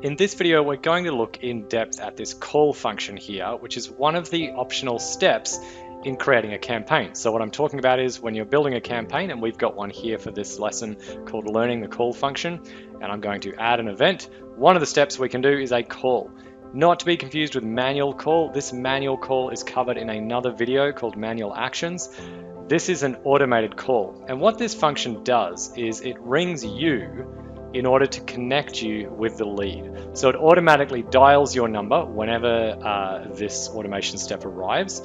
In this video, we're going to look in depth at this call function here, which is one of the optional steps in creating a campaign. So what I'm talking about is when you're building a campaign, and we've got one here for this lesson called learning the call function, and I'm going to add an event. One of the steps we can do is a call. Not to be confused with manual call. This manual call is covered in another video called manual actions. This is an automated call. And what this function does is it rings you in order to connect you with the lead. So it automatically dials your number whenever this automation step arrives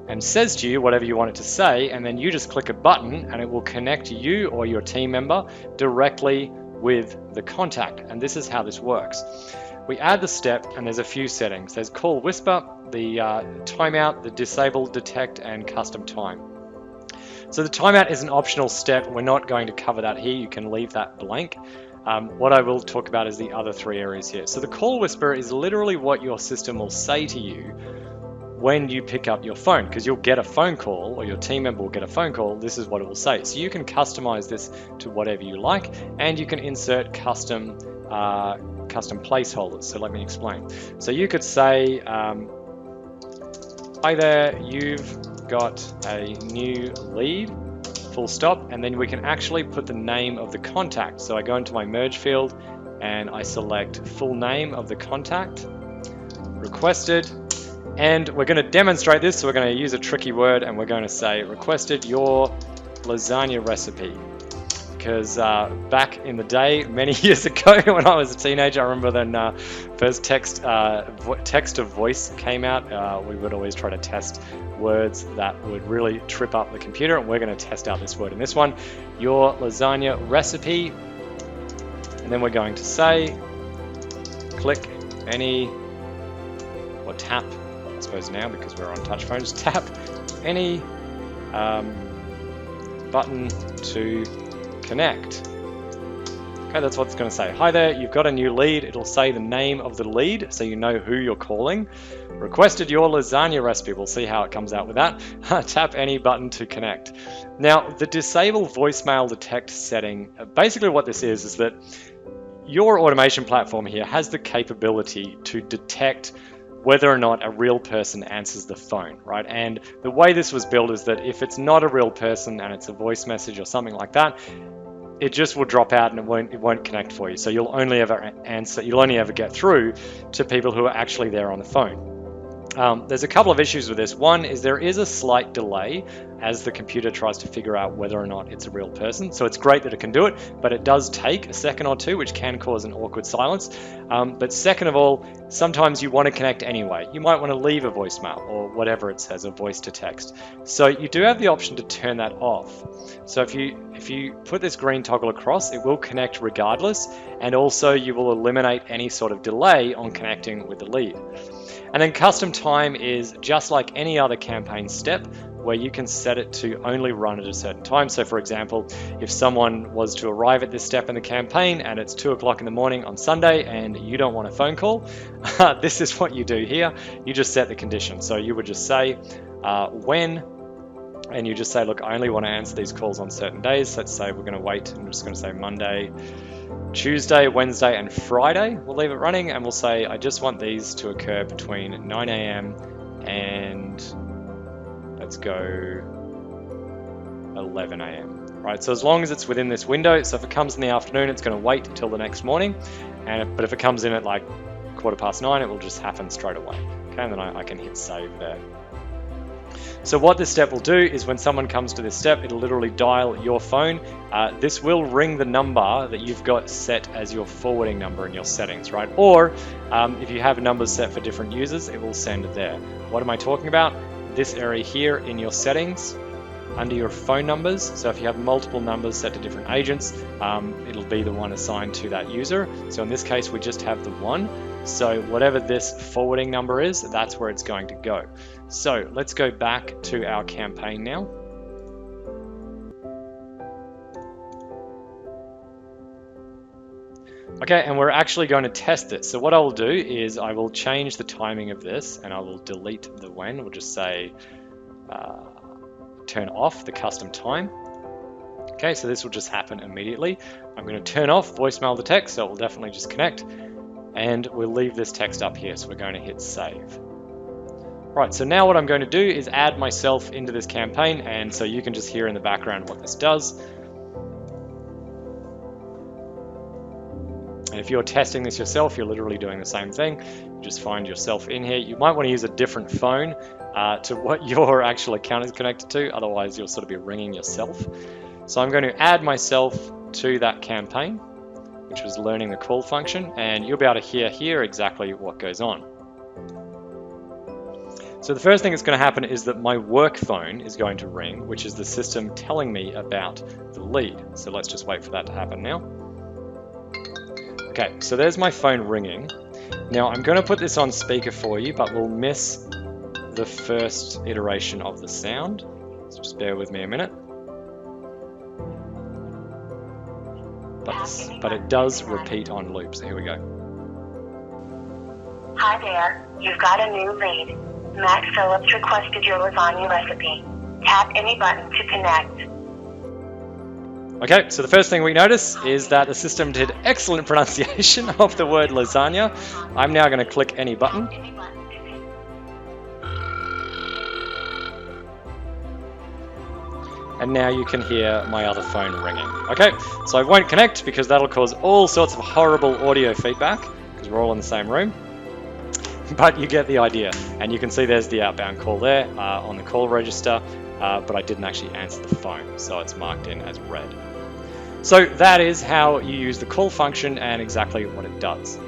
and says to you whatever you want it to say, and then you just click a button and it will connect you or your team member directly with the contact. And this is how this works. We add the step and there's a few settings. There's call whisper, the timeout, the disable, detect, and custom time. So the timeout is an optional step. We're not going to cover that here. You can leave that blank. What I will talk about is the other three areas here. So the call whisper is literally what your system will say to you when you pick up your phone, because you'll get a phone call or your team member will get a phone call. This is what it will say. So you can customize this to whatever you like, and you can insert custom placeholders. So let me explain. So you could say, hi there, you've got a new lead, full stop, and then we can actually put the name of the contact. So I go into my merge field and I select full name of the contact, requested, and we're going to demonstrate this. So we're going to use a tricky word and we're going to say requested your lasagna recipe. Because back in the day, many years ago when I was a teenager, I remember when first text to voice came out, we would always try to test words that would really trip up the computer, and we're going to test out this word in this one, your lasagna recipe. And then we're going to say, click any, or tap, I suppose now because we're on touch phones, tap any button to connect. Okay, that's what it's going to say. Hi there, you've got a new lead. It'll say the name of the lead so you know who you're calling. Requested your lasagna recipe. We'll see how it comes out with that. Tap any button to connect. Now, the disable voicemail detect setting, basically what this is that your automation platform here has the capability to detect whether or not a real person answers the phone, right? And the way this was built is that if it's not a real person and it's a voice message or something like that, it just will drop out and it won't connect for you. So you'll only ever get through to people who are actually there on the phone. There's a couple of issues with this. One is there is a slight delay as the computer tries to figure out whether or not it's a real person. So it's great that it can do it, but it does take a second or two, which can cause an awkward silence. But second of all, sometimes you want to connect anyway. You might want to leave a voicemail or whatever it says, a voice to text. So you do have the option to turn that off. So if you put this green toggle across, it will connect regardless, and also you will eliminate any sort of delay on connecting with the lead. And then custom time is just like any other campaign step where you can set it to only run at a certain time. So for example, if someone was to arrive at this step in the campaign and it's 2 o'clock in the morning on Sunday and you don't want a phone call, this is what you do here. You just set the condition. So you would just say when, and you just say, look, I only want to answer these calls on certain days. Let's say we're going to wait. I'm just going to say Monday, Tuesday, Wednesday, and Friday. We'll leave it running and we'll say, I just want these to occur between 9 a.m. and let's go 11 a.m. Right, so as long as it's within this window, so if it comes in the afternoon, it's going to wait until the next morning. But if it comes in at like 9:15, it will just happen straight away. Okay, and then I can hit save there. So what this step will do is when someone comes to this step, it'll literally dial your phone. This will ring the number that you've got set as your forwarding number in your settings, right? Or if you have numbers set for different users, it will send it there. What am I talking about? This area here in your settings under your phone numbers. So if you have multiple numbers set to different agents, it'll be the one assigned to that user. So in this case, we just have the one. So whatever this forwarding number is, that's where it's going to go. So let's go back to our campaign now. Okay, and we're actually going to test this. So what I will do is I will change the timing of this and I will delete the when. We'll just say turn off the custom time. Okay, so this will just happen immediately. I'm going to turn off voicemail to text, so it will definitely just connect. and we'll leave this text up here. So we're going to hit save. Right, so now what I'm going to do is add myself into this campaign, and so you can just hear in the background what this does. And if you're testing this yourself, you're literally doing the same thing. You just find yourself in here. You might want to use a different phone to what your actual account is connected to, otherwise you'll sort of be ringing yourself. So I'm going to add myself to that campaign, which was learning the call function, and you'll be able to hear here exactly what goes on. So the first thing that's going to happen is that my work phone is going to ring, which is the system telling me about the lead. So let's just wait for that to happen now. Okay, so there's my phone ringing. Now I'm going to put this on speaker for you, but we'll miss the first iteration of the sound. So just bear with me a minute. But it does repeat on loop, so here we go. Hi there, you've got a new lead. Matt Phillips requested your lasagna recipe. Tap any button to connect. Okay, so the first thing we notice is that the system did excellent pronunciation of the word lasagna. I'm now going to click any button. And now you can hear my other phone ringing. Okay, so I won't connect because that'll cause all sorts of horrible audio feedback because we're all in the same room. But you get the idea, and you can see there's the outbound call there on the call register, but I didn't actually answer the phone, so it's marked in as red. So that is how you use the call function and exactly what it does.